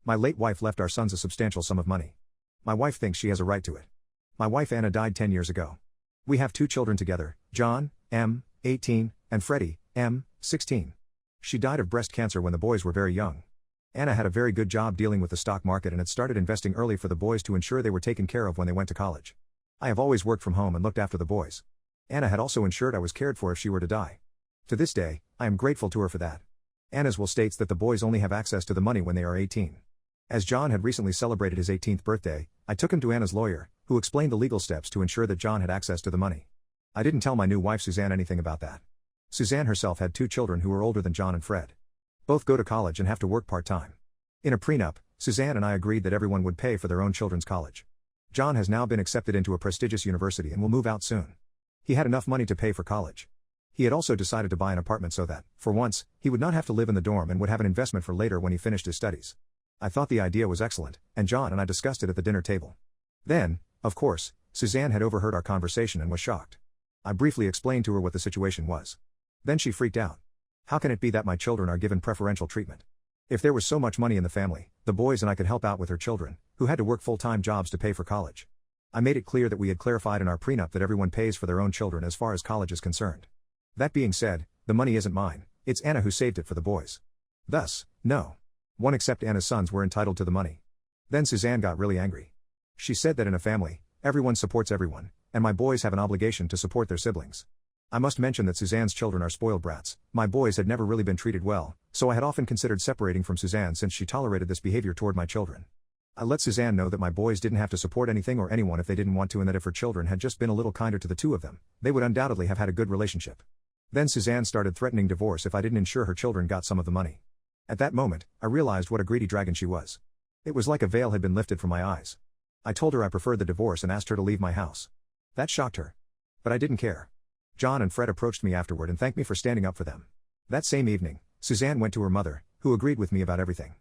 My late wife left our sons a substantial sum of money. My wife thinks she has a right to it. My wife Anna died 10 years ago. We have 2 children together, John, M., 18, and Freddie, M., 16. She died of breast cancer when the boys were very young. Anna had a very good job dealing with the stock market and had started investing early for the boys to ensure they were taken care of when they went to college. I have always worked from home and looked after the boys. Anna had also ensured I was cared for if she were to die. To this day, I am grateful to her for that. Anna's will states that the boys only have access to the money when they are 18. As John had recently celebrated his 18th birthday, I took him to Anna's lawyer, who explained the legal steps to ensure that John had access to the money. I didn't tell my new wife Suzanne anything about that. Suzanne herself had 2 children who were older than John and Fred. Both go to college and have to work part-time. In a prenup, Suzanne and I agreed that everyone would pay for their own children's college. John has now been accepted into a prestigious university and will move out soon. He had enough money to pay for college. He had also decided to buy an apartment so that, for once, he would not have to live in the dorm and would have an investment for later when he finished his studies. I thought the idea was excellent, and John and I discussed it at the dinner table. Then, of course, Suzanne had overheard our conversation and was shocked. I briefly explained to her what the situation was. Then she freaked out. How can it be that my children are given preferential treatment? If there was so much money in the family, the boys and I could help out with her children, who had to work full-time jobs to pay for college. I made it clear that we had clarified in our prenup that everyone pays for their own children as far as college is concerned. That being said, the money isn't mine, it's Anna who saved it for the boys. Thus, no one except Anna's sons were entitled to the money. Then Suzanne got really angry. She said that in a family, everyone supports everyone, and my boys have an obligation to support their siblings. I must mention that Suzanne's children are spoiled brats. My boys had never really been treated well, so I had often considered separating from Suzanne since she tolerated this behavior toward my children. I let Suzanne know that my boys didn't have to support anything or anyone if they didn't want to, and that if her children had just been a little kinder to the 2 of them, they would undoubtedly have had a good relationship. Then Suzanne started threatening divorce if I didn't ensure her children got some of the money. At that moment, I realized what a greedy dragon she was. It was like a veil had been lifted from my eyes. I told her I preferred the divorce and asked her to leave my house. That shocked her. But I didn't care. John and Fred approached me afterward and thanked me for standing up for them. That same evening, Suzanne went to her mother, who agreed with me about everything.